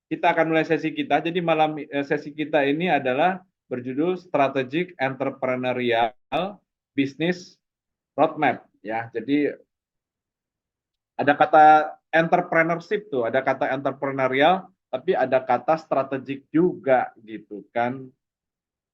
kita akan mulai sesi kita. Jadi malam sesi kita ini adalah berjudul Strategic Entrepreneurial Business Roadmap ya. Jadi ada kata entrepreneurship tuh, ada kata entrepreneurial, tapi ada kata strategik juga gitu kan.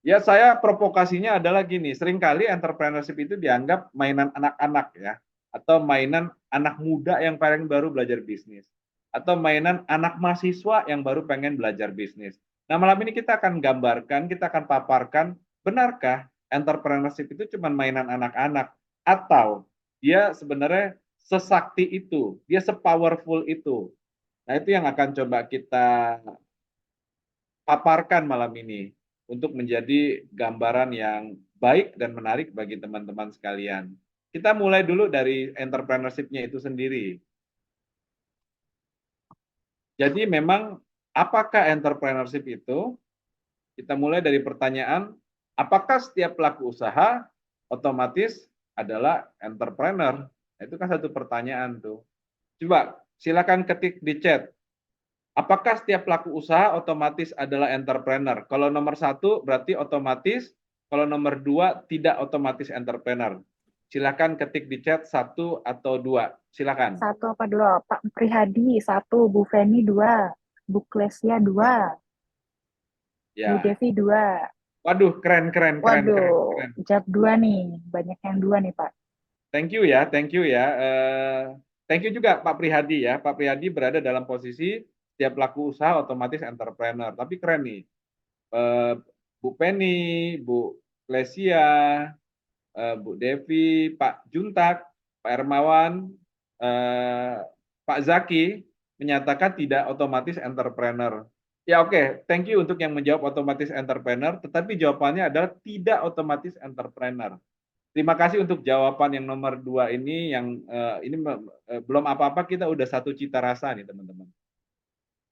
Ya saya provokasinya adalah gini, seringkali entrepreneurship itu dianggap mainan anak-anak ya, atau mainan anak muda yang paling baru belajar bisnis, atau mainan anak mahasiswa yang baru pengen belajar bisnis. Nah malam ini kita akan gambarkan, kita akan paparkan, benarkah entrepreneurship itu cuma mainan anak-anak, atau dia sebenarnya sesakti itu, dia sepowerful itu. Nah itu yang akan coba kita paparkan malam ini untuk menjadi gambaran yang baik dan menarik bagi teman-teman sekalian. Kita mulai dulu dari entrepreneurship-nya itu sendiri. Jadi memang apakah entrepreneurship itu? Kita mulai dari pertanyaan, apakah setiap pelaku usaha otomatis adalah entrepreneur? Nah, itu kan satu pertanyaan tuh. Coba silakan ketik di chat. Apakah setiap pelaku usaha otomatis adalah entrepreneur? Kalau nomor satu berarti otomatis, kalau nomor dua tidak otomatis entrepreneur. Silakan ketik di chat satu atau dua. Silakan. Satu apa dua? Pak Prihadi, satu. Bu Feni, dua. Bu Klesia, dua. Bu Ya, Devi, dua. waduh, keren, keren, keren, keren, Waduh, keren. jawab dua nih. Banyak yang dua nih, Pak. Thank you ya, thank you ya. Thank you juga Pak Prihadi ya. Pak Prihadi berada dalam posisi setiap pelaku usaha otomatis entrepreneur. Tapi keren nih. Eh, Bu Penny, Bu Lesia, Bu Devi, Pak Juntak, Pak Hermawan, eh, Pak Zaki menyatakan tidak otomatis entrepreneur. Ya oke, thank you untuk yang menjawab otomatis entrepreneur, tetapi jawabannya adalah tidak otomatis entrepreneur. Terima kasih untuk jawaban yang nomor dua ini, yang ini belum apa-apa kita udah satu cita rasa nih teman-teman.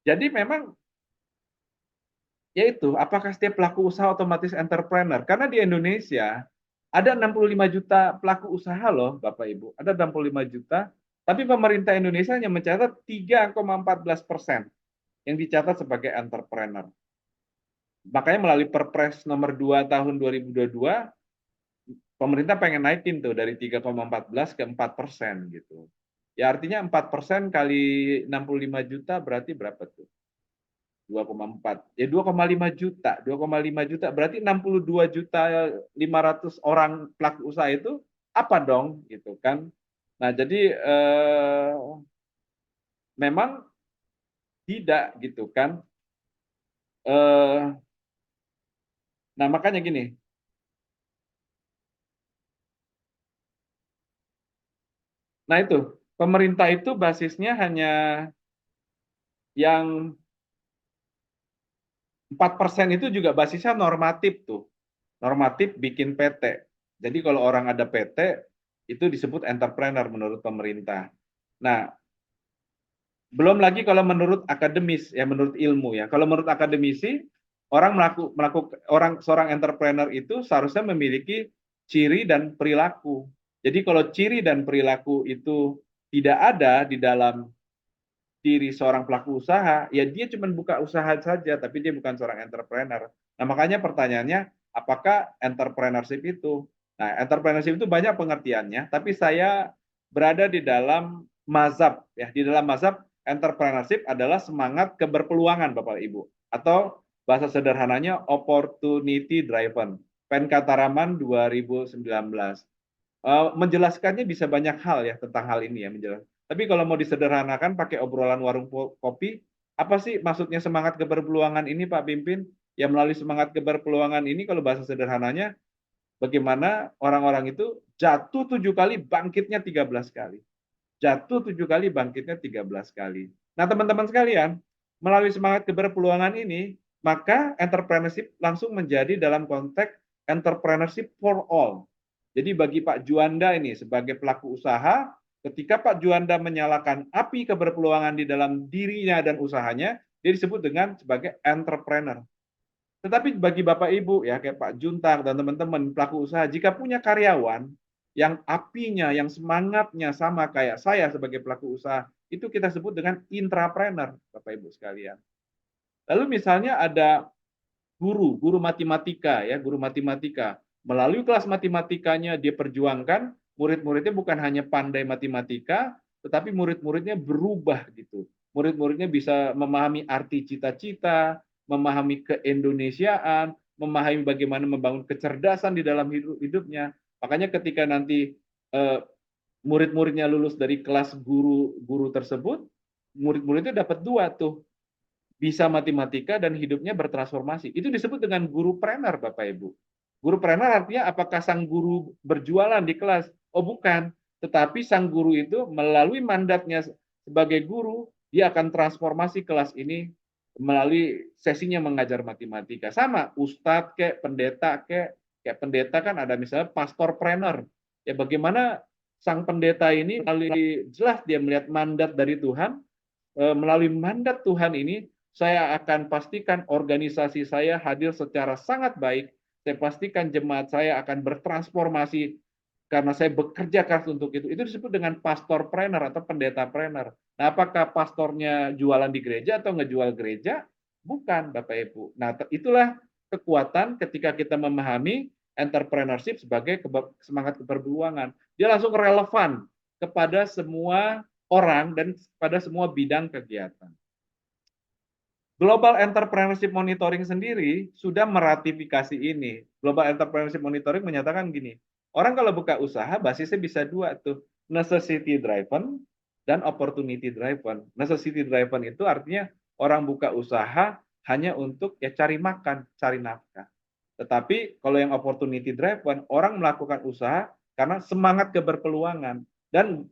Jadi memang yaitu apakah setiap pelaku usaha otomatis entrepreneur? Karena di Indonesia ada 65 juta pelaku usaha loh Bapak Ibu. Ada 65 juta, tapi pemerintah Indonesia hanya mencatat 3,14% yang dicatat sebagai entrepreneur. Makanya melalui Perpres nomor 2 tahun 2022, pemerintah pengen naikin tuh dari 3,14 ke 4% gitu. Ya artinya 4% kali 65 juta berarti berapa tuh? 2,4. Ya 2,5 juta. 2,5 juta berarti 62 juta 500 orang pelaku usaha itu apa dong gitu kan. Nah, jadi memang tidak gitu kan. Eh, nah, makanya gini. Nah, itu pemerintah itu basisnya hanya yang 4% itu juga basisnya normatif tuh. Normatif bikin PT. Jadi kalau orang ada PT itu disebut entrepreneur menurut pemerintah. Nah, belum lagi kalau menurut akademis ya, menurut ilmu ya. Kalau menurut akademisi, orang orang seorang entrepreneur itu seharusnya memiliki ciri dan perilaku. Jadi kalau ciri dan perilaku itu tidak ada di dalam diri seorang pelaku usaha, ya dia cuma buka usaha saja, tapi dia bukan seorang entrepreneur. Nah, makanya pertanyaannya, apakah entrepreneurship itu? Nah, entrepreneurship itu banyak pengertiannya, tapi saya berada di dalam mazhab, ya, di dalam mazhab entrepreneurship adalah semangat keberpeluangan, Bapak Ibu, atau bahasa sederhananya opportunity driven. Penkataraman 2019. Menjelaskannya bisa banyak hal ya tentang hal ini ya menjelaskan. Tapi kalau mau disederhanakan pakai obrolan warung kopi, apa sih maksudnya semangat keberpeluangan ini Pak Pimpin? Ya melalui semangat keberpeluangan ini kalau bahasa sederhananya bagaimana orang-orang itu jatuh 7 kali, bangkitnya 13 kali. Jatuh 7 kali, bangkitnya 13 kali. Nah teman-teman sekalian, melalui semangat keberpeluangan ini, maka entrepreneurship langsung menjadi dalam konteks entrepreneurship for all. Jadi bagi Pak Juanda ini sebagai pelaku usaha, ketika Pak Juanda menyalakan api keberpeluangan di dalam dirinya dan usahanya, dia disebut dengan sebagai entrepreneur. Tetapi bagi Bapak Ibu ya kayak Pak Juntak dan teman-teman pelaku usaha, jika punya karyawan yang apinya, yang semangatnya sama kayak saya sebagai pelaku usaha, itu kita sebut dengan intrapreneur, Bapak Ibu sekalian. Lalu misalnya ada guru matematika ya, guru matematika. Melalui kelas matematikanya dia perjuangkan murid-muridnya bukan hanya pandai matematika, tetapi murid-muridnya berubah gitu. Murid-muridnya bisa memahami arti cita-cita, memahami keindonesiaan, memahami bagaimana membangun kecerdasan di dalam hidupnya. Makanya ketika nanti eh, murid-muridnya lulus dari kelas guru-guru tersebut, murid-muridnya dapat dua tuh, bisa matematika dan hidupnya bertransformasi. Itu disebut dengan guru trainer, Bapak Ibu. Guru trainer artinya apakah sang guru berjualan di kelas? Oh bukan, tetapi sang guru itu melalui mandatnya sebagai guru, dia akan transformasi kelas ini melalui sesinya mengajar matematika. Sama, ustadz kayak pendeta kayak pendeta kan ada misalnya pastor trainer. Ya bagaimana sang pendeta ini melalui jelas dia melihat mandat dari Tuhan, melalui mandat Tuhan ini, saya akan pastikan organisasi saya hadir secara sangat baik. Saya pastikan jemaat saya akan bertransformasi karena saya bekerja keras untuk itu. Itu disebut dengan pastor trainer atau pendeta trainer. Nah, apakah pastornya jualan di gereja atau ngejual gereja? Bukan, Bapak Ibu. Nah, itulah kekuatan ketika kita memahami entrepreneurship sebagai semangat keberjuangan. Dia langsung relevan kepada semua orang dan pada semua bidang kegiatan. Global Entrepreneurship Monitoring sendiri sudah meratifikasi ini. Global Entrepreneurship Monitoring menyatakan gini, orang kalau buka usaha basisnya bisa dua tuh, necessity driven dan opportunity driven. Necessity driven itu artinya orang buka usaha hanya untuk ya cari makan, cari nafkah. Tetapi kalau yang opportunity driven, orang melakukan usaha karena semangat keberpeluangan. Dan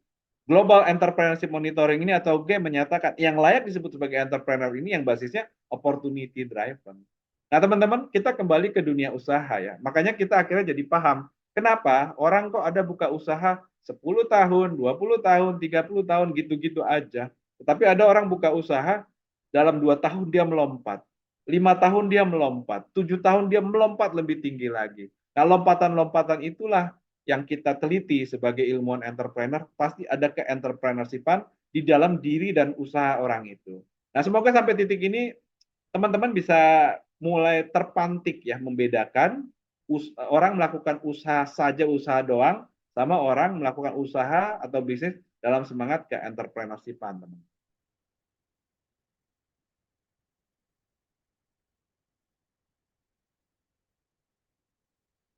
Global Entrepreneurship Monitoring ini atau G menyatakan yang layak disebut sebagai entrepreneur ini yang basisnya opportunity driven. Nah, teman-teman, kita kembali ke dunia usaha ya. Makanya kita akhirnya jadi paham kenapa orang kok ada buka usaha 10 tahun, 20 tahun, 30 tahun gitu-gitu aja. Tetapi ada orang buka usaha dalam 2 tahun dia melompat. 5 tahun dia melompat, 7 tahun dia melompat lebih tinggi lagi. Nah, lompatan-lompatan itulah yang kita teliti sebagai ilmuwan entrepreneur, pasti ada ke-entrepreneurshipan di dalam diri dan usaha orang itu. Nah, semoga sampai titik ini teman-teman bisa mulai terpantik ya, membedakan orang melakukan usaha saja, usaha doang, sama orang melakukan usaha atau bisnis dalam semangat ke-entrepreneurshipan, teman.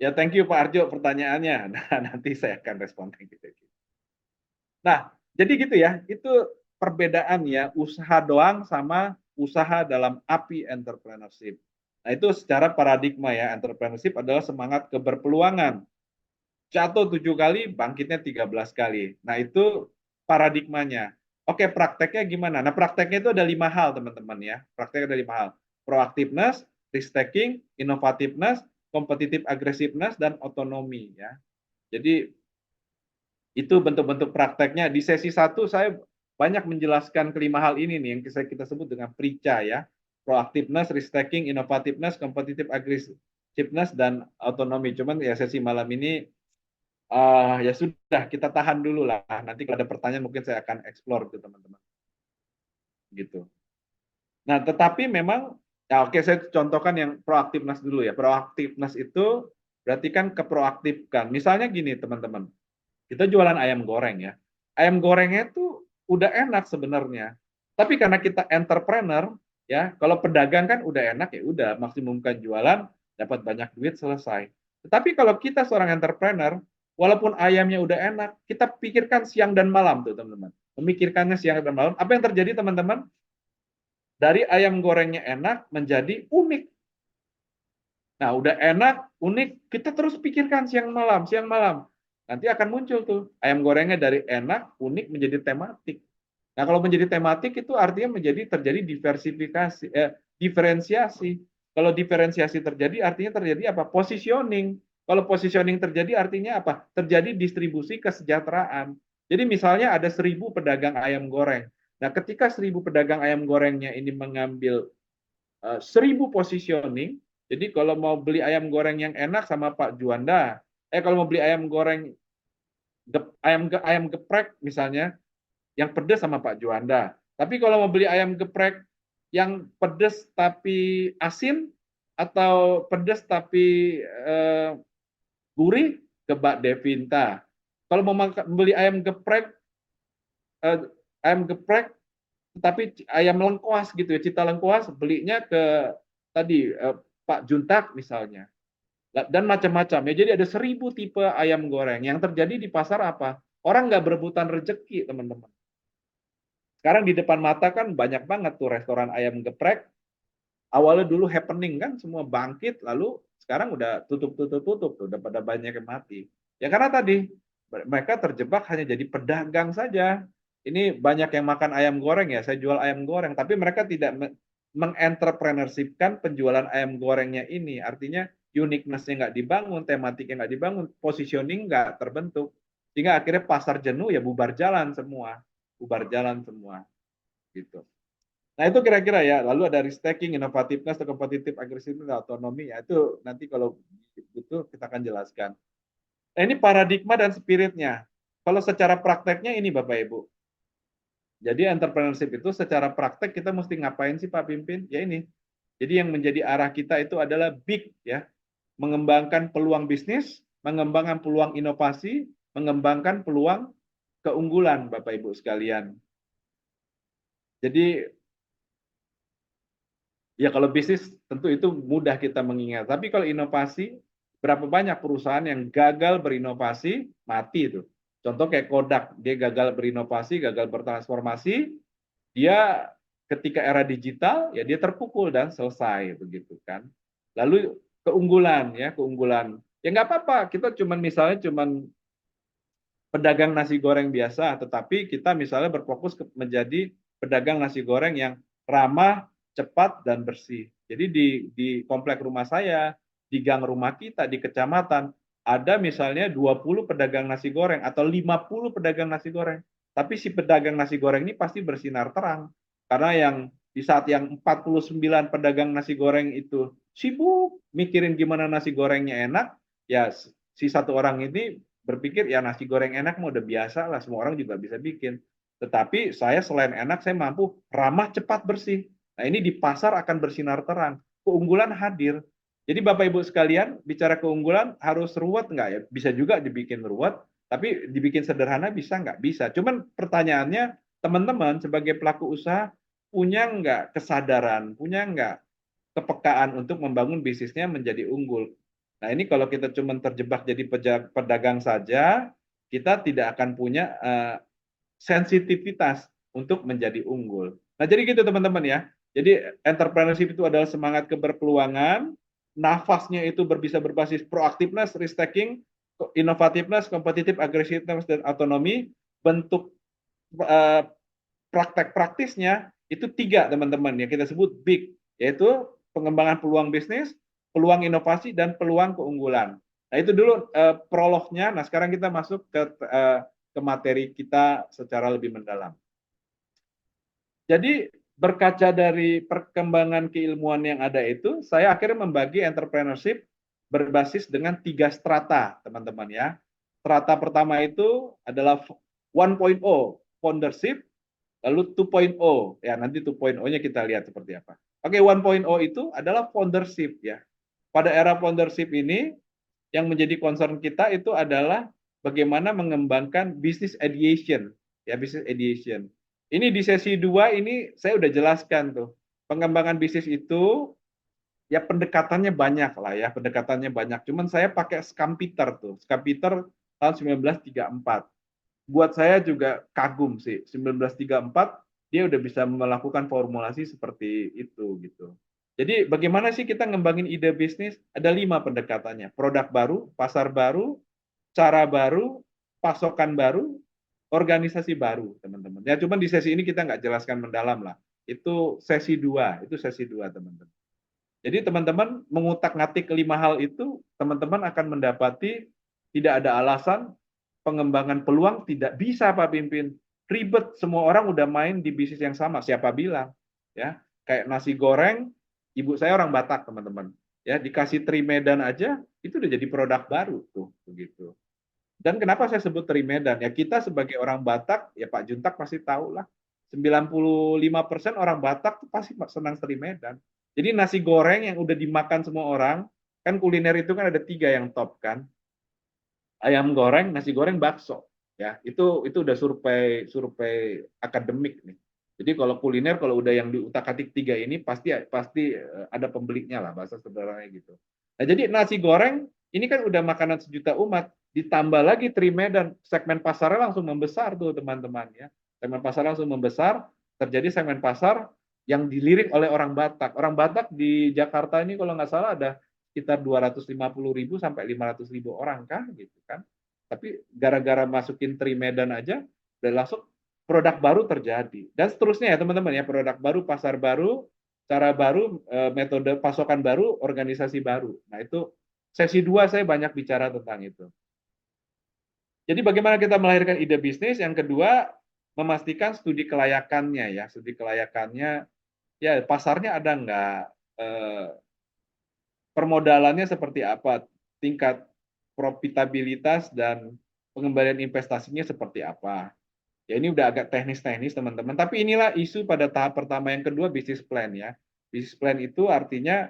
Ya, thank you Pak Arjo pertanyaannya. Nah, nanti saya akan respon. Nah, jadi gitu ya, itu perbedaan ya, usaha doang sama usaha dalam api entrepreneurship. Nah, itu secara paradigma ya, entrepreneurship adalah semangat keberpeluangan. Jatuh 7 kali, bangkitnya 13 kali. Nah, itu paradigmanya. Oke, prakteknya gimana? Nah, prakteknya itu ada 5 hal, teman-teman ya. Prakteknya ada 5 hal. Proactiveness, risk taking, innovativeness, competitive aggressiveness, dan otonomi ya. Jadi itu bentuk-bentuk prakteknya. Di sesi 1 saya banyak menjelaskan kelima hal ini nih yang kita sebut dengan PRICA ya. Proactiveness, risk taking, innovativeness, competitive aggressiveness, dan autonomy. Cuman ya sesi malam ini ya sudah kita tahan dulu lah. Nanti kalau ada pertanyaan mungkin saya akan explore ke teman-teman. Gitu. Nah, tetapi memang ya oke saya contohkan yang proactiveness dulu ya. Proactiveness itu berarti kan keproaktifkan. Misalnya gini teman-teman. Kita jualan ayam goreng ya. Ayam gorengnya itu udah enak sebenarnya. Tapi karena kita entrepreneur, ya, kalau pedagang kan udah enak ya udah maksimumkan jualan, dapat banyak duit selesai. Tetapi kalau kita seorang entrepreneur, walaupun ayamnya udah enak, kita pikirkan siang dan malam tuh teman-teman. Memikirkannya siang dan malam. Apa yang terjadi teman-teman? Dari ayam gorengnya enak menjadi unik. Nah, udah enak, unik, kita terus pikirkan siang malam, siang malam. Nanti akan muncul tuh ayam gorengnya dari enak, unik menjadi tematik. Nah, kalau menjadi tematik itu artinya terjadi diversifikasi, diferensiasi. Kalau diferensiasi terjadi artinya terjadi apa? Positioning. Kalau positioning terjadi artinya apa? Terjadi distribusi kesejahteraan. Jadi misalnya ada 1.000 pedagang ayam goreng. Nah, ketika 1.000 pedagang ayam gorengnya ini mengambil 1.000 positioning. Jadi kalau mau beli ayam goreng yang enak sama Pak Juanda, kalau mau beli ayam goreng ayam geprek misalnya, yang pedas sama Pak Juanda. Tapi kalau mau beli ayam geprek yang pedas tapi asin atau pedas tapi gurih ke Mbak Devinta. Kalau mau beli eh, ayam geprek tapi ayam lengkuas gitu ya, cita lengkuas, belinya ke tadi Pak Juntak misalnya. Dan macam-macam ya. Jadi ada 1.000 tipe ayam goreng. Yang terjadi di pasar apa? Orang nggak berebutan rezeki, teman-teman. Sekarang di depan mata kan banyak banget tuh restoran ayam geprek. Awalnya dulu happening kan, semua bangkit, lalu sekarang udah tutup tuh, udah pada banyak yang mati. Ya karena tadi mereka terjebak hanya jadi pedagang saja. Ini banyak yang makan ayam goreng ya, saya jual ayam goreng, tapi mereka tidak mengentrepreneursipkan penjualan ayam gorengnya ini. Artinya uniqueness-nya nggak dibangun, tematiknya nggak dibangun, positioning nggak terbentuk. Sehingga akhirnya pasar jenuh ya bubar jalan semua. Bubar jalan semua. Gitu. Nah itu kira-kira ya, lalu ada risk taking, innovativeness, competitive aggressiveness, autonomi, ya itu nanti kalau butuh kita akan jelaskan. Nah ini paradigma dan spiritnya. Kalau secara prakteknya ini Bapak Ibu. Jadi entrepreneurship itu secara praktek kita mesti ngapain sih Pak Pimpin? Ya ini. Jadi yang menjadi arah kita itu adalah big ya, mengembangkan peluang bisnis, mengembangkan peluang inovasi, mengembangkan peluang keunggulan Bapak Ibu sekalian. Jadi ya kalau bisnis tentu itu mudah kita mengingat. Tapi kalau inovasi, berapa banyak perusahaan yang gagal berinovasi, mati itu. Contoh kayak Kodak, dia gagal berinovasi, gagal bertransformasi, dia ketika era digital, ya dia terpukul dan selesai begitu kan. Lalu keunggulan ya, keunggulan. Ya nggak apa-apa, kita cuman misalnya cuman pedagang nasi goreng biasa, tetapi kita misalnya berfokus menjadi pedagang nasi goreng yang ramah, cepat, dan bersih. Jadi di komplek rumah saya, di gang rumah kita, di kecamatan, ada misalnya 20 pedagang nasi goreng atau 50 pedagang nasi goreng. Tapi si pedagang nasi goreng ini pasti bersinar terang. Karena yang di saat yang 49 pedagang nasi goreng itu sibuk mikirin gimana nasi gorengnya enak, ya si satu orang ini berpikir ya nasi goreng enak mau udah biasa lah, semua orang juga bisa bikin. Tetapi saya selain enak, saya mampu ramah, cepat, bersih. Nah ini di pasar akan bersinar terang. Keunggulan hadir. Jadi Bapak Ibu sekalian, bicara keunggulan harus ruwet nggak ya? Bisa juga dibikin ruwet, tapi dibikin sederhana bisa nggak? Bisa. Cuman pertanyaannya, teman-teman sebagai pelaku usaha, punya nggak kesadaran, punya nggak kepekaan untuk membangun bisnisnya menjadi unggul. Nah ini kalau kita cuma terjebak jadi pedagang saja, kita tidak akan punya sensitivitas untuk menjadi unggul. Nah jadi gitu teman-teman ya. Jadi entrepreneurship itu adalah semangat keberpeluangan, nafasnya itu bisa berbasis proaktiveness, risk taking, innovativeness, competitive aggressiveness, dan autonomi. Bentuk uh, praktek praktisnya itu 3 teman-teman yang kita sebut big, yaitu pengembangan peluang bisnis, peluang inovasi, dan peluang keunggulan. Nah itu dulu prolognya. Nah sekarang kita masuk ke materi kita secara lebih mendalam. Jadi berkaca dari perkembangan keilmuan yang ada itu, saya akhirnya membagi entrepreneurship berbasis dengan 3 strata, teman-teman ya. Strata pertama itu adalah 1.0, foundership. Lalu 2.0, ya nanti 2.0-nya kita lihat seperti apa. Oke, 1.0 itu adalah foundership ya. Pada era foundership ini, yang menjadi concern kita itu adalah bagaimana mengembangkan business ideation. Ya, business ideation. Ini di sesi 2 ini saya udah jelaskan tuh. Pengembangan bisnis itu ya pendekatannya banyak lah ya, pendekatannya banyak. Cuman saya pakai Scampeter tuh. Scampeter tahun 1934. Buat saya juga kagum sih, 1934 dia udah bisa melakukan formulasi seperti itu gitu. Jadi bagaimana sih kita ngembangin ide bisnis? Ada 5 pendekatannya: produk baru, pasar baru, cara baru, pasokan baru, organisasi baru, teman-teman. Ya cuman di sesi ini kita nggak jelaskan mendalam lah. Itu sesi 2, itu sesi 2 teman-teman. Jadi teman-teman mengutak-ngatik 5 hal itu, teman-teman akan mendapati tidak ada alasan pengembangan peluang tidak bisa Pak Pimpin. Ribet, semua orang udah main di bisnis yang sama, siapa bilang? Ya, kayak nasi goreng, ibu saya orang Batak, teman-teman. Ya, dikasih teri Medan aja itu udah jadi produk baru tuh, begitu. Dan kenapa saya sebut teri Medan? Ya kita sebagai orang Batak, ya Pak Juntak pasti tahu lah. 95% orang Batak tuh pasti senang Sri Medan. Jadi nasi goreng yang udah dimakan semua orang, kan kuliner itu kan ada 3 yang top kan. Ayam goreng, nasi goreng, bakso. Ya, itu udah survei survei akademik nih. Jadi kalau kuliner kalau udah yang diutak-atik 3 ini pasti pasti ada pembelinya lah bahasa sederhananya gitu. Nah, jadi nasi goreng ini kan udah makanan sejuta umat, ditambah lagi Trimedan, segmen pasarnya langsung membesar tuh teman-teman ya. Segmen pasar langsung membesar, terjadi segmen pasar yang dilirik oleh orang Batak. Orang Batak di Jakarta ini kalau nggak salah ada sekitar 250.000 sampai 500.000 orang kan gitu kan. Tapi gara-gara masukin Trimedan aja udah langsung produk baru terjadi dan seterusnya ya teman-teman ya, produk baru, pasar baru, cara baru, metode pasokan baru, organisasi baru. Nah, itu sesi 2 saya banyak bicara tentang itu. Jadi bagaimana kita melahirkan ide bisnis, yang kedua memastikan studi kelayakannya ya, studi kelayakannya ya, pasarnya ada nggak, permodalannya seperti apa, tingkat profitabilitas dan pengembalian investasinya seperti apa. Ya ini udah agak teknis-teknis teman-teman, tapi inilah isu pada tahap pertama. Yang kedua bisnis plan ya. Bisnis plan itu artinya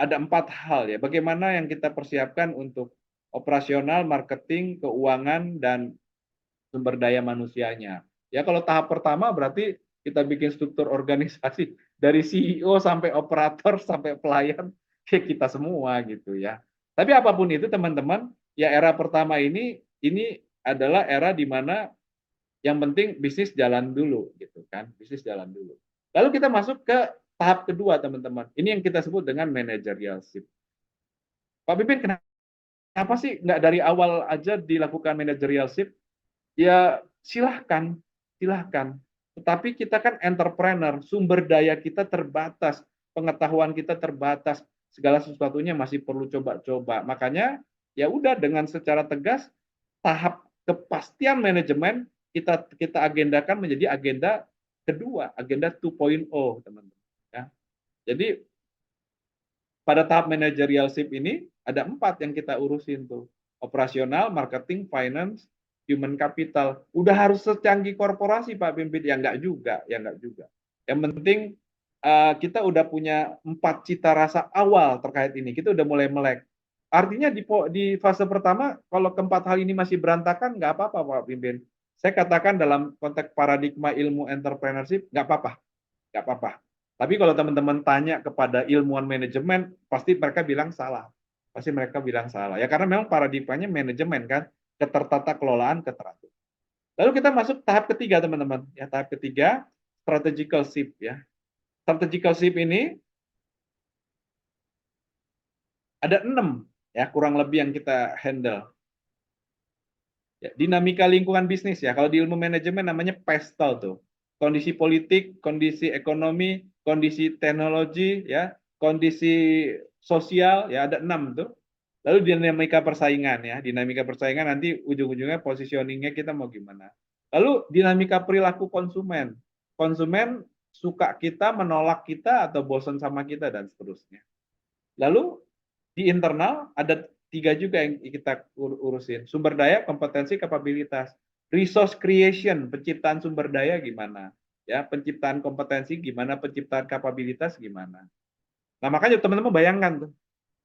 ada 4 hal ya. Bagaimana yang kita persiapkan untuk operasional, marketing, keuangan, dan sumber daya manusianya. Ya kalau tahap pertama berarti kita bikin struktur organisasi dari CEO sampai operator sampai pelayan ya kita semua gitu ya. Tapi apapun itu teman-teman, ya era pertama ini adalah era di mana yang penting bisnis jalan dulu gitu kan, bisnis jalan dulu. Lalu kita masuk ke tahap kedua teman-teman. Ini yang kita sebut dengan managerialship. Pak Pipin, kenapa sih nggak dari awal aja dilakukan managerialship? Ya silahkan, silahkan. Tetapi kita kan entrepreneur, sumber daya kita terbatas, pengetahuan kita terbatas, segala sesuatunya masih perlu coba-coba. Makanya ya udah dengan secara tegas tahap kepastian manajemen kita kita agendakan menjadi agenda kedua, agenda 2.0, teman-teman. Ya. Jadi pada tahap managerialship ini ada 4 yang kita urusin tuh. Operasional, marketing, finance, human capital. Udah harus secanggih korporasi Pak Pimpin? Ya enggak juga, ya enggak juga. Yang penting kita udah punya 4 cita rasa awal terkait ini. Kita udah mulai melek. Artinya di fase pertama, kalau keempat hal ini masih berantakan, nggak apa-apa Pak Pimpin. Saya katakan dalam konteks paradigma ilmu entrepreneurship, nggak apa-apa, nggak apa-apa. Tapi kalau teman-teman tanya kepada ilmuwan manajemen, pasti mereka bilang salah. Pasti mereka bilang salah. Ya karena memang paradigmanya manajemen kan, ketertata kelolaan, keteratur. Lalu kita masuk tahap ketiga teman-teman. Ya tahap ketiga, strategical shift ya. Strategical shift ini ada 6 ya kurang lebih yang kita handle. Ya, dinamika lingkungan bisnis ya. Kalau di ilmu manajemen namanya pestal tuh. Kondisi politik, kondisi ekonomi, kondisi teknologi, ya, kondisi sosial, ya ada 6 tuh. Lalu dinamika persaingan ya. Dinamika persaingan nanti ujung-ujungnya positioningnya kita mau gimana. Lalu dinamika perilaku konsumen. Konsumen suka kita, menolak kita, atau bosan sama kita, dan seterusnya. Lalu di internal ada 3 juga yang kita urusin. Sumber daya, kompetensi, kapabilitas. Resource creation, penciptaan sumber daya gimana? Ya, penciptaan kompetensi gimana, penciptaan kapabilitas gimana. Nah, makanya teman-teman bayangkan tuh.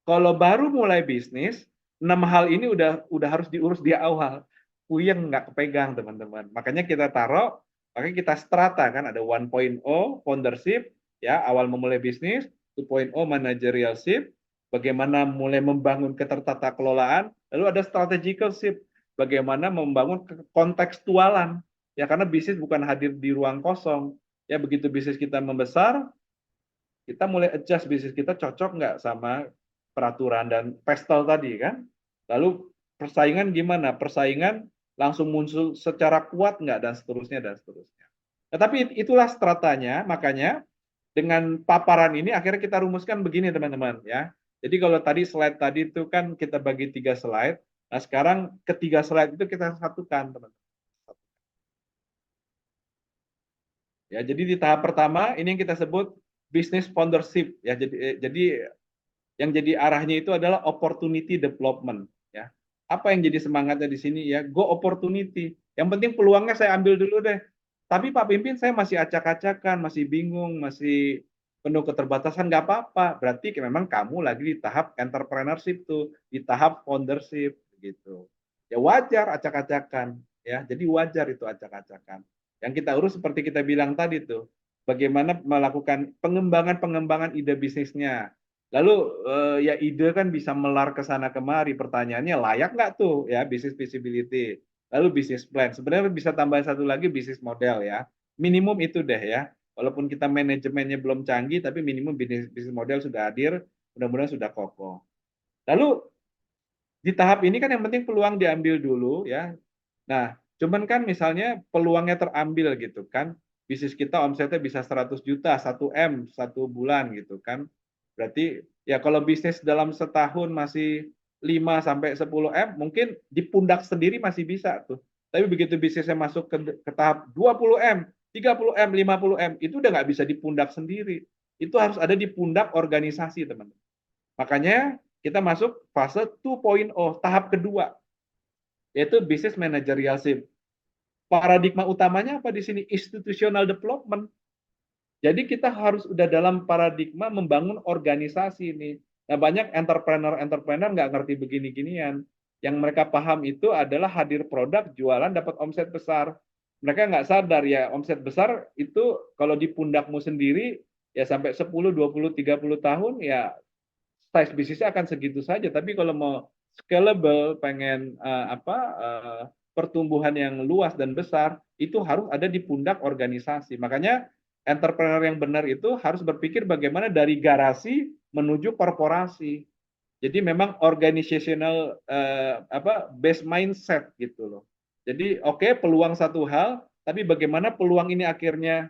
Kalau baru mulai bisnis, 6 hal ini udah harus diurus di awal. Puyeng nggak kepegang, teman-teman. Makanya kita taruh, makanya kita strata kan, ada 1.0 foundership, ya, awal memulai bisnis, 2.0 managerialship, bagaimana mulai membangun ketertata kelolaan, lalu ada strategical shift, bagaimana membangun kontekstualan. Ya, karena bisnis bukan hadir di ruang kosong. Ya, begitu bisnis kita membesar, kita mulai adjust bisnis kita cocok nggak sama peraturan dan pestel tadi kan. Lalu persaingan gimana? Persaingan langsung muncul secara kuat nggak, dan seterusnya dan seterusnya. Nah, tapi itulah stratanya. Makanya dengan paparan ini akhirnya kita rumuskan begini teman-teman ya. Jadi kalau tadi slide tadi itu kan kita bagi 3 slide. Nah sekarang ketiga slide itu kita satukan teman-teman. Ya, jadi di tahap pertama ini yang kita sebut business foundership ya. Jadi yang jadi arahnya itu adalah opportunity development ya. Apa yang jadi semangatnya di sini ya? Go opportunity. Yang penting peluangnya saya ambil dulu deh. Tapi Pak Pimpin saya masih acak-acakan, masih bingung, masih penuh keterbatasan, nggak apa-apa. Berarti memang kamu lagi di tahap entrepreneurship tuh, di tahap foundership gitu. Ya wajar acak-acakan, ya. Jadi wajar itu acak-acakan. Yang kita urus seperti kita bilang tadi tuh, bagaimana melakukan pengembangan-pengembangan ide bisnisnya. Lalu ya ide kan bisa melar ke sana kemari. Pertanyaannya layak nggak tuh ya bisnis visibility? Lalu bisnis plan. Sebenarnya bisa tambahin satu lagi bisnis model ya. Minimum itu deh ya. Walaupun kita manajemennya belum canggih, tapi minimum bisnis model sudah hadir, mudah-mudahan sudah kokoh. Lalu di tahap ini kan yang penting peluang diambil dulu ya. Nah, cuman kan misalnya peluangnya terambil gitu kan. Bisnis kita omsetnya bisa 100 juta, 1 M, 1 bulan gitu kan. Berarti ya kalau bisnis dalam setahun masih 5 sampai 10 M, mungkin di pundak sendiri masih bisa tuh. Tapi begitu bisnisnya masuk ke tahap 20 M, 30 M, 50 M, itu udah nggak bisa di pundak sendiri. Itu harus ada di pundak organisasi, teman-teman. Makanya kita masuk fase 2.0, tahap kedua, yaitu business managerialship. Paradigma utamanya apa di sini? Institutional development. Jadi kita harus udah dalam paradigma membangun organisasi ini. Nah, banyak entrepreneur nggak ngerti begini-ginian. Yang mereka paham itu adalah hadir produk, jualan, dapat omset besar. Mereka nggak sadar ya, omset besar itu kalau di pundakmu sendiri, ya sampai 10, 20, 30 tahun, ya size bisnisnya akan segitu saja. Tapi kalau mau scalable, pengen pertumbuhan yang luas dan besar, itu harus ada di pundak organisasi. Makanya entrepreneur yang benar itu harus berpikir bagaimana dari garasi menuju korporasi. Jadi memang organizational base mindset gitu loh. Jadi peluang satu hal, tapi bagaimana peluang ini akhirnya,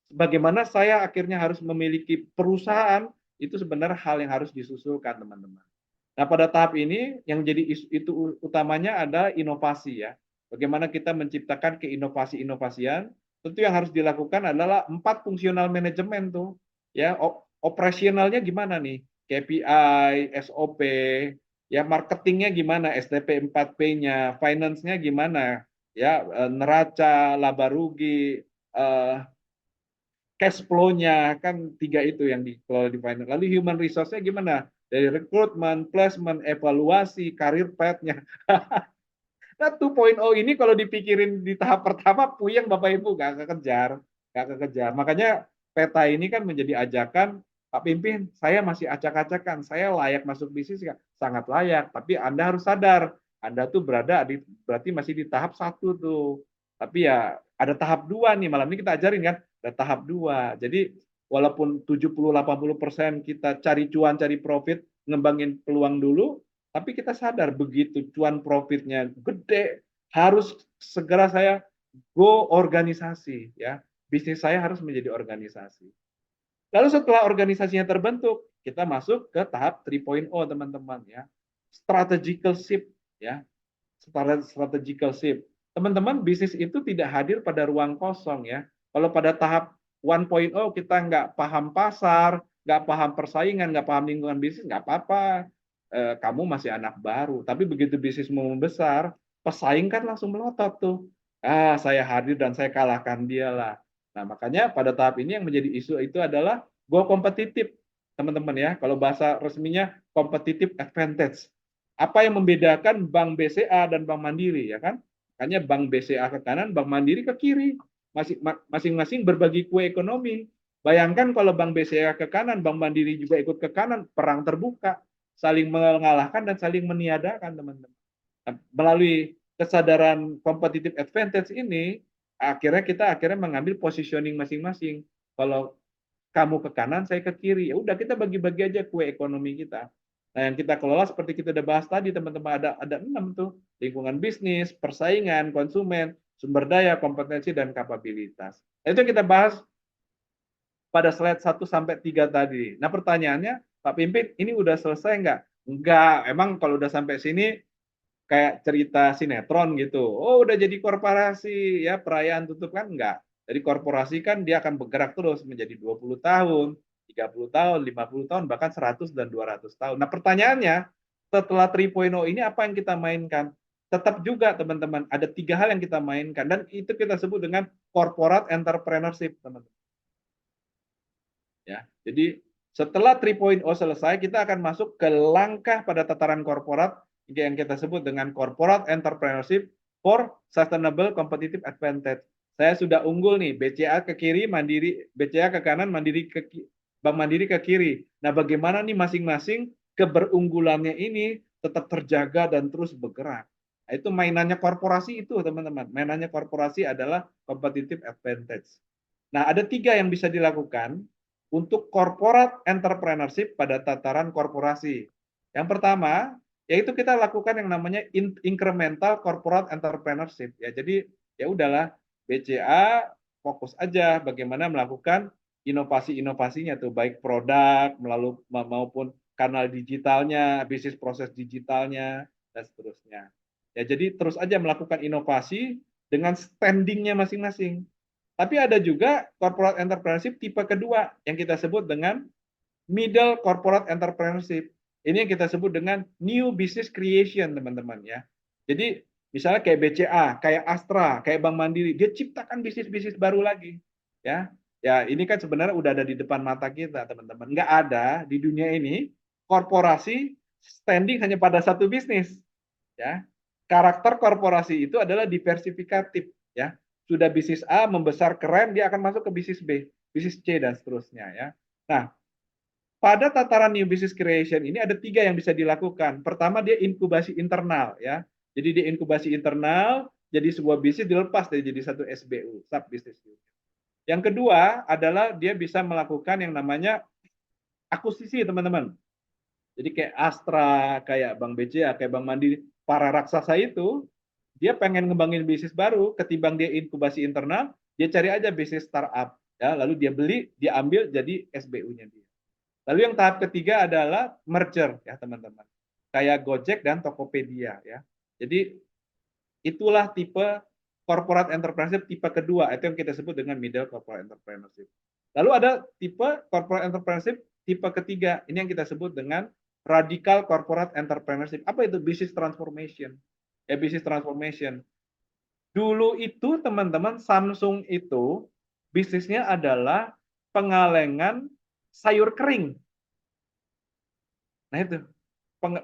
bagaimana saya akhirnya harus memiliki perusahaan, itu sebenarnya hal yang harus disusulkan, teman-teman. Nah, pada tahap ini yang jadi itu utamanya ada inovasi ya. Bagaimana kita menciptakan keinovasi-inovasian, tentu yang harus dilakukan adalah 4 fungsional manajemen tuh. Ya, operasionalnya gimana nih? KPI, SOP, ya marketingnya gimana, STP 4P-nya, finance-nya gimana? Ya, neraca, laba rugi, cash flow-nya, kan 3 itu yang dikelola di finance. Lalu human resource-nya gimana? Dari rekrutmen, placement, evaluasi, karir path-nya. Nah, 2.0 ini kalau dipikirin di tahap pertama puyeng Bapak Ibu, nggak kekejar, nggak kekejar. Makanya peta ini kan menjadi ajakan, Pak Pimpin, saya masih acak-acakan, saya layak masuk bisnis nggak? Sangat layak, tapi Anda harus sadar, Anda tuh berarti masih di tahap 1 tuh. Tapi ya ada tahap 2 nih, malam ini kita ajarin kan, ada tahap 2. Jadi walaupun 70-80% kita cari cuan, cari profit, ngembangin peluang dulu, tapi kita sadar begitu cuan profitnya gede, harus segera saya go organisasi ya. Bisnis saya harus menjadi organisasi. Lalu setelah organisasinya terbentuk, kita masuk ke tahap 3.0 teman-teman ya. Strategical shift ya. Strategical shift. Teman-teman, bisnis itu tidak hadir pada ruang kosong ya. Kalau pada tahap 1.0 kita nggak paham pasar, nggak paham persaingan, nggak paham lingkungan bisnis, nggak apa-apa. Kamu masih anak baru. Tapi begitu bisnis mau membesar, pesaing kan langsung melotot tuh. Saya hadir dan saya kalahkan dia lah. Nah, makanya pada tahap ini yang menjadi isu itu adalah go kompetitif, teman-teman ya. Kalau bahasa resminya competitive advantage. Apa yang membedakan Bank BCA dan Bank Mandiri ya kan? Makanya Bank BCA ke kanan, Bank Mandiri ke kiri. Masing-masing berbagi kue ekonomi. Bayangkan kalau Bank BCA ke kanan, Bank Mandiri juga ikut ke kanan, perang terbuka, saling mengalahkan dan saling meniadakan, teman-teman. Nah, melalui kesadaran competitive advantage ini, kita mengambil positioning masing-masing. Kalau kamu ke kanan, saya ke kiri. Ya udah kita bagi-bagi aja kue ekonomi kita. Nah, yang kita kelola seperti kita udah bahas tadi, teman-teman, ada 6 tuh. Lingkungan bisnis, persaingan, konsumen, sumber daya, kompetensi, dan kapabilitas. Nah, itu yang kita bahas pada slide 1 sampai 3 tadi. Nah, pertanyaannya, Pak Pimpin, ini udah selesai nggak? Enggak, emang kalau udah sampai sini kayak cerita sinetron gitu. Oh, udah jadi korporasi, ya perayaan tutup kan enggak. Jadi korporasi kan dia akan bergerak terus menjadi 20 tahun, 30 tahun, 50 tahun, bahkan 100 dan 200 tahun. Nah, pertanyaannya, setelah 3.0 ini apa yang kita mainkan? Tetap juga teman-teman, ada 3 hal yang kita mainkan dan itu kita sebut dengan corporate entrepreneurship, teman-teman. Ya, jadi setelah 3.0 selesai, kita akan masuk ke langkah pada tataran korporat yang kita sebut dengan corporate entrepreneurship for sustainable competitive advantage. Saya sudah unggul nih, BCA ke kiri, Mandiri, BCA ke kanan, Mandiri ke Bank Mandiri ke kiri. Nah, bagaimana nih masing-masing keberunggulannya ini tetap terjaga dan terus bergerak. Nah, itu mainannya korporasi itu, teman-teman. Mainannya korporasi adalah competitive advantage. Nah, ada 3 yang bisa dilakukan untuk corporate entrepreneurship pada tataran korporasi. Yang pertama, yaitu kita lakukan yang namanya incremental corporate entrepreneurship. Ya, jadi ya udahlah, BCA fokus aja bagaimana melakukan inovasi-inovasinya tuh, baik produk melalui maupun kanal digitalnya, bisnis proses digitalnya, dan seterusnya. Ya, jadi terus aja melakukan inovasi dengan standingnya masing-masing. Tapi ada juga corporate entrepreneurship tipe kedua yang kita sebut dengan middle corporate entrepreneurship. Ini yang kita sebut dengan new business creation, teman-teman ya. Jadi misalnya kayak BCA, kayak Astra, kayak Bank Mandiri, dia ciptakan bisnis-bisnis baru lagi, ya. Ya, ini kan sebenarnya udah ada di depan mata kita, teman-teman. Nggak ada di dunia ini korporasi standing hanya pada satu bisnis, ya. Karakter korporasi itu adalah diversifikatif, ya. Sudah bisnis A membesar keren, dia akan masuk ke bisnis B, bisnis C dan seterusnya, ya. Nah, pada tataran new business creation ini ada 3 yang bisa dilakukan. Pertama, dia inkubasi internal, ya. Jadi dia inkubasi internal, jadi sebuah bisnis dilepas dari jadi satu SBU, sub business unit. Yang kedua adalah dia bisa melakukan yang namanya akuisisi, teman-teman. Jadi kayak Astra, kayak Bank BCA, kayak Bank Mandiri, para raksasa itu, dia pengen ngembangin bisnis baru, ketimbang dia inkubasi internal, dia cari aja bisnis startup, ya, lalu dia beli, dia ambil jadi SBU-nya dia. Lalu yang tahap ketiga adalah merger, ya teman-teman. Kayak Gojek dan Tokopedia, ya. Jadi itulah tipe corporate entrepreneurship tipe kedua, itu yang kita sebut dengan middle corporate entrepreneurship. Lalu ada tipe corporate entrepreneurship tipe ketiga, ini yang kita sebut dengan radical corporate entrepreneurship. Apa itu? Business transformation. Ya, business transformation. Dulu itu teman-teman, Samsung itu bisnisnya adalah pengalengan sayur kering. Nah itu,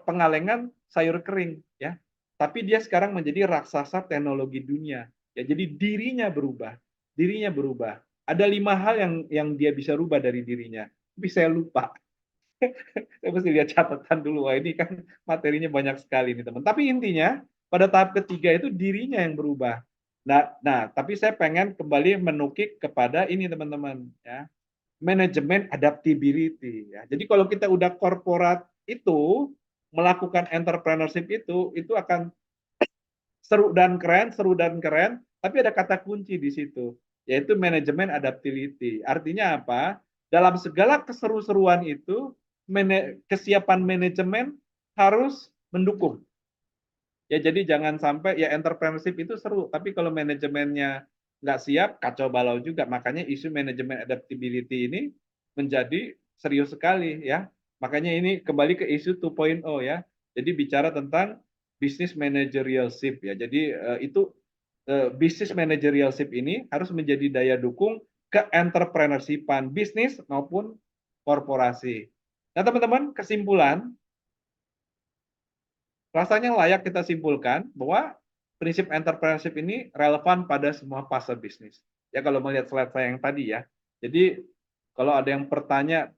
pengalengan sayur kering, ya. Tapi dia sekarang menjadi raksasa teknologi dunia. Ya, jadi dirinya berubah. Dirinya berubah. Ada 5 hal yang dia bisa rubah dari dirinya. Tapi saya lupa. Saya mesti lihat catatan dulu. Wah, ini kan materinya banyak sekali nih, teman. Tapi intinya pada tahap ketiga itu dirinya yang berubah. Nah, tapi saya pengen kembali menukik kepada ini, teman-teman, ya. Manajemen adaptability, ya. Jadi kalau kita udah korporat itu melakukan entrepreneurship itu akan seru dan keren, tapi ada kata kunci di situ, yaitu manajemen adaptability. Artinya apa? Dalam segala keseru-seruan itu, kesiapan manajemen harus mendukung. Ya, jadi jangan sampai ya entrepreneurship itu seru, tapi kalau manajemennya nggak siap, kacau balau juga. Makanya isu manajemen adaptability ini menjadi serius sekali, ya. Makanya ini kembali ke isu 2.0, ya. Jadi bicara tentang business managerialship, ya. Jadi itu business managerialship ini harus menjadi daya dukung ke entrepreneurshipan bisnis maupun korporasi. Nah, teman-teman, kesimpulan rasanya layak kita simpulkan bahwa prinsip entrepreneurship ini relevan pada semua fase bisnis. Ya, kalau melihat slide saya yang tadi, ya. Jadi kalau ada yang bertanya,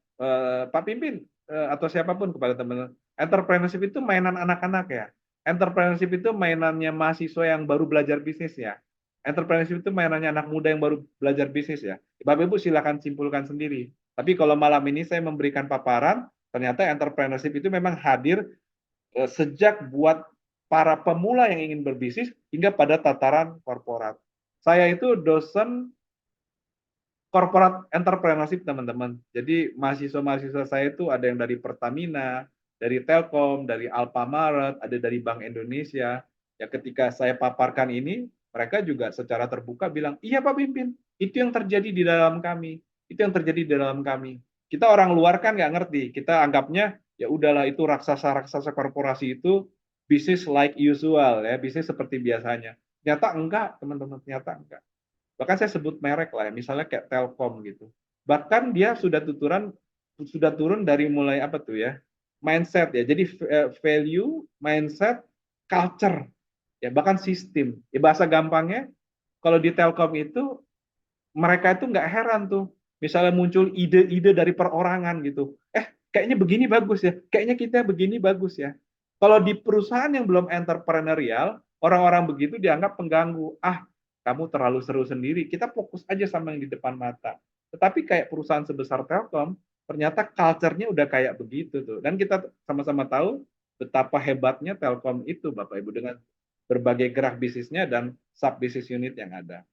Pak Pimpin atau siapapun kepada teman-teman, entrepreneurship itu mainan anak-anak ya. Entrepreneurship itu mainannya mahasiswa yang baru belajar bisnis ya. Entrepreneurship itu mainannya anak muda yang baru belajar bisnis ya. Bapak Ibu silakan simpulkan sendiri. Tapi kalau malam ini saya memberikan paparan, ternyata entrepreneurship itu memang hadir sejak buat para pemula yang ingin berbisnis hingga pada tataran korporat. Saya itu dosen corporate entrepreneurship, teman-teman. Jadi mahasiswa-mahasiswa saya itu ada yang dari Pertamina, dari Telkom, dari Alfamart, ada dari Bank Indonesia. Ya, ketika saya paparkan ini, mereka juga secara terbuka bilang, iya Pak Pimpin, itu yang terjadi di dalam kami. Itu yang terjadi di dalam kami. Kita orang luar kan nggak ngerti. Kita anggapnya ya udahlah itu raksasa-raksasa korporasi itu bisnis like usual, ya, bisnis seperti biasanya. Ternyata enggak, teman-teman, ternyata enggak. Bahkan saya sebut merek lah ya, misalnya kayak Telkom gitu. Bahkan dia sudah turun dari mulai apa tuh ya, mindset ya. Jadi value, mindset, culture, ya bahkan sistem. Ya bahasa gampangnya, kalau di Telkom itu mereka itu nggak heran tuh, misalnya muncul ide-ide dari perorangan gitu. Kayaknya begini bagus ya, kayaknya kita begini bagus ya. Kalau di perusahaan yang belum entrepreneurial, orang-orang begitu dianggap pengganggu. Kamu terlalu seru sendiri, kita fokus aja sama yang di depan mata. Tetapi kayak perusahaan sebesar Telkom, ternyata culture-nya udah kayak begitu tuh. Dan kita sama-sama tahu betapa hebatnya Telkom itu, Bapak Ibu, dengan berbagai gerak bisnisnya dan sub bisnis unit yang ada.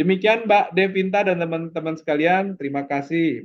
Demikian Mbak Devinta dan teman-teman sekalian, terima kasih.